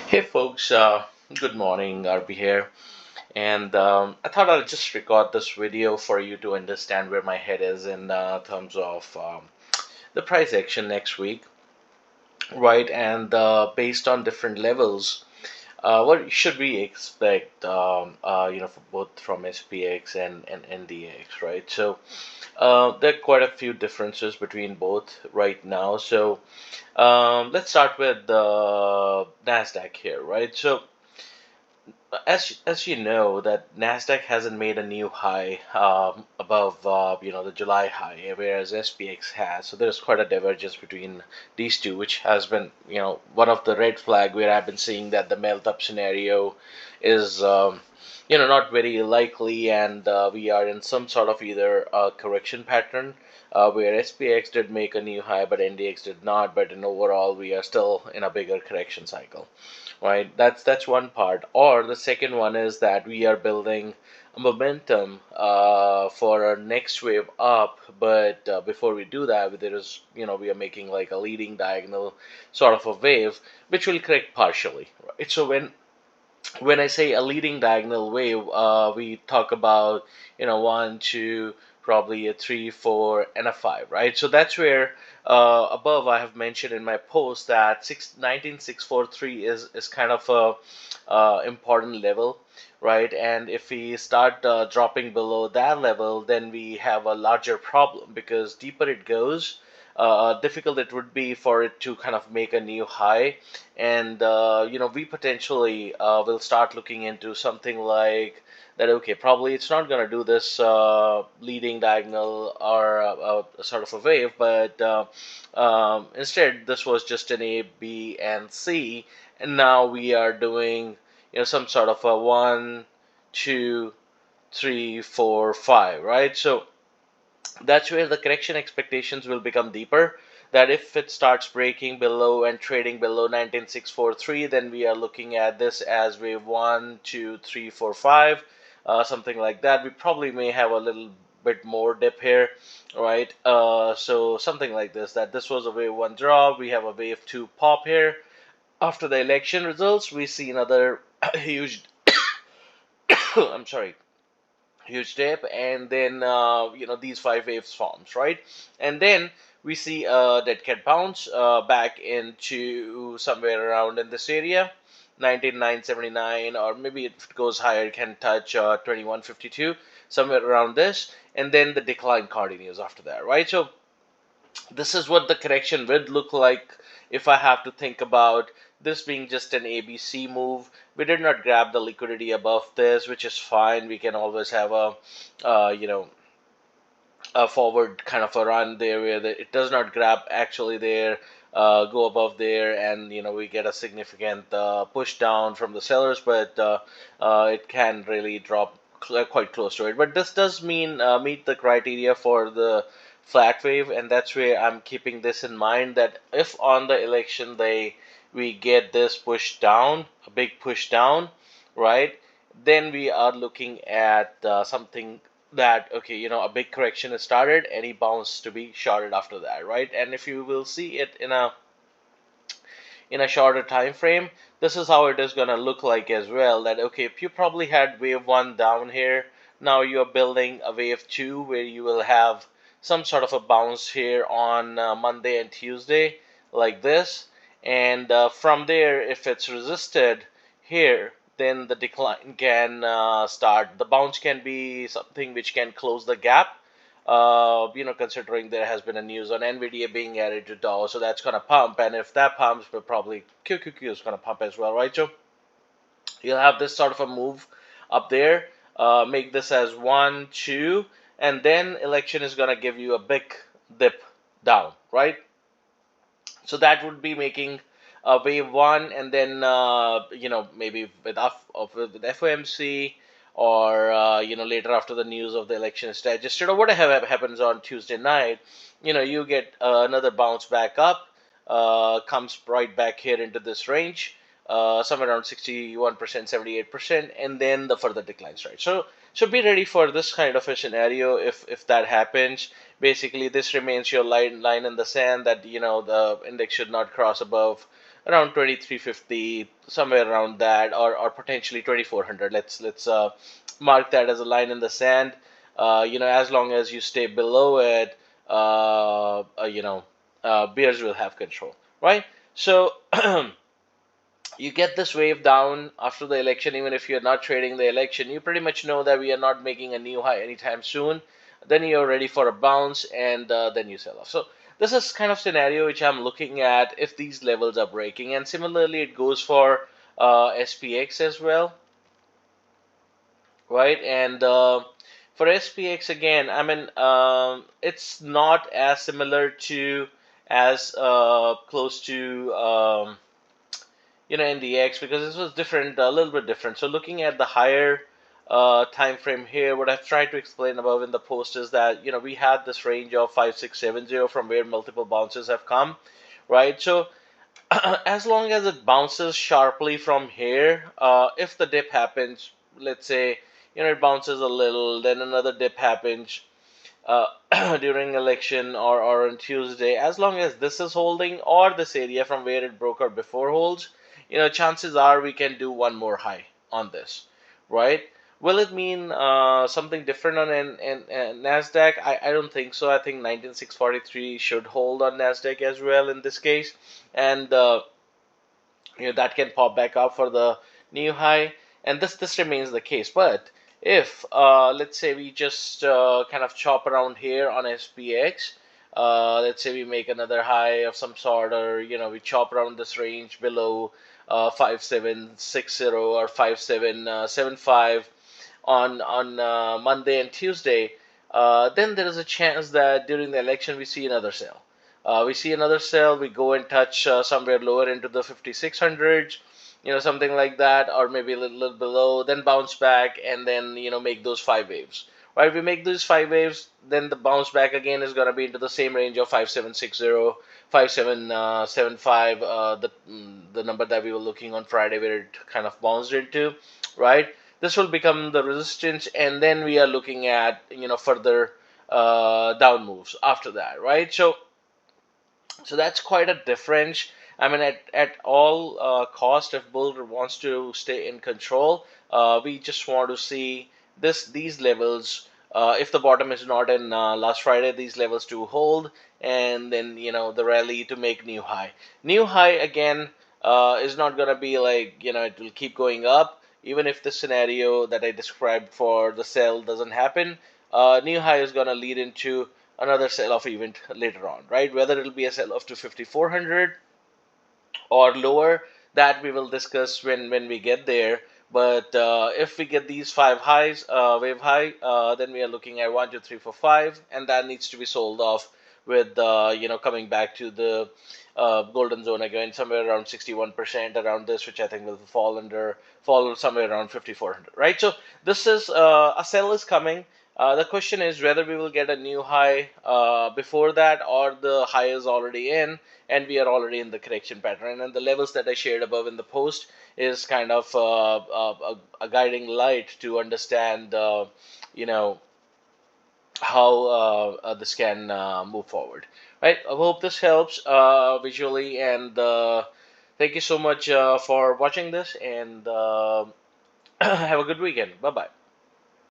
Hey folks, good morning, RB here. And I thought I'll just record this video for you to understand where my head is in terms of the price action next week, right? And based on different levels, what should we expect, for both from SPX and NDX, right? So there are quite a few differences between both right now. So let's start with the NASDAQ here, right? So as you know that Nasdaq hasn't made a new high above the July high, whereas SPX has. So there's quite a divergence between these two, which has been one of the red flag where I've been seeing that the melt up scenario is not very likely, and we are in some sort of either a correction pattern where SPX did make a new high, but NDX did not. But in overall, we are still in a bigger correction cycle, right? That's one part. Or the second one is that we are building a momentum for our next wave up. But before we do that, there is we are making like a leading diagonal sort of a wave, which will correct partially, right? So when I say a leading diagonal wave, we talk about one, two, probably a three, four, and a five, right? So that's where above I have mentioned in my post that 19643 is kind of a important level, right? And if we start dropping below that level, then we have a larger problem because deeper it goes, difficult it would be for it to kind of make a new high. And we potentially will start looking into something like that. Okay, probably it's not going to do this leading diagonal or sort of a wave, but instead this was just an A, B, and C, and now we are doing some sort of a one, two, three, four, five, right? So that's where the correction expectations will become deeper. That if it starts breaking below and trading below 19643, then we are looking at this as wave one, two, three, four, five, something like that. We probably may have a little bit more dip here, right? So something like this, that this was a wave one drop, we have a wave two pop here. After the election results, we see another huge I'm sorry, huge dip, and then these five waves forms, right? And then we see a dead cat bounce back into somewhere around in this area, 19979, or maybe if it goes higher it can touch 2152, somewhere around this, and then the decline continues after that, right? So this is what the correction would look like if I have to think about this being just an ABC move. We did not grab the liquidity above this, which is fine. We can always have uh, you know, a forward kind of a run there where it does not grab actually there, go above there, and we get a significant push down from the sellers, but it can really drop quite close to it. But this does mean meet the criteria for the flat wave, and that's where I'm keeping this in mind, that if on the election day we get this push down, a big push down, right, then we are looking at something that, okay, a big correction has started, any bounce to be shorted after that, right? And if you will see it in a shorter time frame, this is how it is going to look like as well. That, okay, if you probably had wave one down here, now you're building a wave two where you will have some sort of a bounce here on Monday and Tuesday like this, and from there, if it's resisted here, then the decline can start. The bounce can be something which can close the gap, considering there has been a news on NVIDIA being added to Dow, so that's going to pump, and if that pumps, but probably QQQ is going to pump as well, right? So you'll have this sort of a move up there, make this as one, two, and then election is going to give you a big dip down, right? So that would be making wave one, and then maybe with FOMC, or later after the news of the election is digested, or whatever happens on Tuesday night, you get another bounce back up, comes right back here into this range, somewhere around 61%, 78%, and then the further declines, right? So So be ready for this kind of a scenario if that happens. Basically, this remains your line in the sand that the index should not cross above around 2350, somewhere around that, or potentially 2400. Let's mark that as a line in the sand. As long as you stay below it, bears will have control, right? So you get this wave down after the election. Even if you're not trading the election, you pretty much know that we are not making a new high anytime soon. Then you're ready for a bounce, and then you sell off. So this is kind of scenario which I'm looking at if these levels are breaking. And similarly, it goes for SPX as well, right? And for SPX again, I mean, it's not as similar to as close to NDX, because this was different, a little bit different. So looking at the higher time frame here, what I've tried to explain above in the post is that we had this range of 5670 from where multiple bounces have come, right? So as long as it bounces sharply from here, if the dip happens, let's say it bounces a little, then another dip happens uh, during election or on Tuesday, as long as this is holding or this area from where it broke out before holds, chances are we can do one more high on this, right? Will it mean something different on NASDAQ? I don't think so. I think 19643 should hold on NASDAQ as well in this case, and that can pop back up for the new high, and this remains the case. But if let's say we just kind of chop around here on SPX, let's say we make another high of some sort, or we chop around this range below 5760 or 5775 on Monday and Tuesday, then there is a chance that during the election we see another sell. We see another sell, we go and touch somewhere lower into the 5600s, something like that, or maybe a little below, then bounce back, and then make those five waves. Right, if we make those five waves, then the bounce back again is going to be into the same range of 5760, 5775, the number that we were looking on Friday where it kind of bounced into, right? This will become the resistance, and then we are looking at further down moves after that, right? So that's quite a difference. I mean, at all cost, if bull wants to stay in control, we just want to see these levels. If the bottom is not in last Friday, these levels to hold, and then the rally to make new high. New high again is not gonna be like it will keep going up. Even if the scenario that I described for the sell doesn't happen, new high is gonna lead into another sell-off event later on, right? Whether it'll be a sell-off to 5400 or lower, that we will discuss when we get there. But if we get these five highs, wave high, then we are looking at 1 2 3 4 5, and that needs to be sold off with coming back to the golden zone again, somewhere around 61% around this, which I think will fall somewhere around 5400, right? So this is a sell is coming. The question is whether we will get a new high before that, or the high is already in and we are already in the correction pattern. And the levels that I shared above in the post is kind of a guiding light to understand, how this can move forward. Right. I hope this helps visually, and thank you so much for watching this, and have a good weekend. Bye bye.